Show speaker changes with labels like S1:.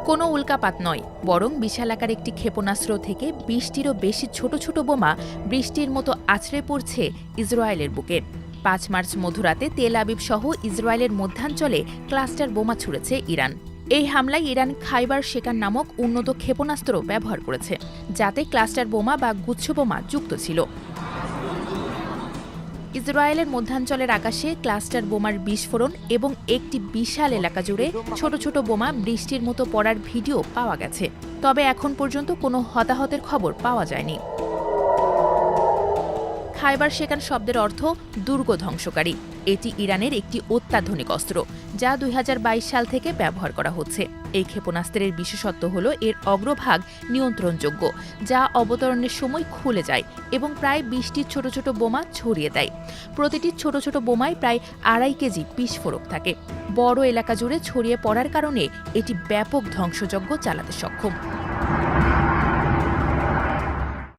S1: কোনো উল্কাপাত নয়, বরং বিশালাকার একটি ক্ষেপণাস্ত্র থেকে ২০টিরও বেশি ছোট ছোট বোমা বৃষ্টির মতো আছড়ে পড়ছে ইসরায়েলের বুকে। ৫ মার্চ মধ্যরাতে তেল আবিব সহ ইসরায়েলের মধ্যাঞ্চলে ক্লাস্টার বোমা ছুড়েছে ইরান। এই হামলায় ইরান খাইবার শেকান নামক উন্নত ক্ষেপণাস্ত্র ব্যবহার করেছে, যাতে ক্লাস্টার বোমা বা গুচ্ছ বোমা যুক্ত ছিল। ইসরায়েলের মধ্যাঞ্চলের আকাশে ক্লাস্টার বোমার বিস্ফোরণ এবং একটি বিশাল এলাকা জুড়ে ছোট ছোট বোমা বৃষ্টির মতো পড়ার ভিডিও পাওয়া গেছে। তবে এখন পর্যন্ত কোনো হতাহতের খবর পাওয়া যায়নি। খাইবার শেকান শব্দের অর্থ দুর্গ ধ্বংসকারী। এটি ইরানের একটি অত্যাধুনিক অস্ত্র, যা ২০২২ সাল থেকে ব্যবহার করা হচ্ছে। এই ক্ষেপণাস্ত্রের বিশেষত্ব হল এর অগ্রভাগ নিয়ন্ত্রণযোগ্য, যা অবতরণের সময় খুলে যায় এবং প্রায় ২০টি ছোট ছোট বোমা ছড়িয়ে দেয়। প্রতিটি ছোট ছোট বোমায় প্রায় ২.৫ কেজি বিস্ফোরক থাকে। বড় এলাকা জুড়ে ছড়িয়ে পড়ার কারণে এটি ব্যাপক ধ্বংসযজ্ঞ চালাতে সক্ষম।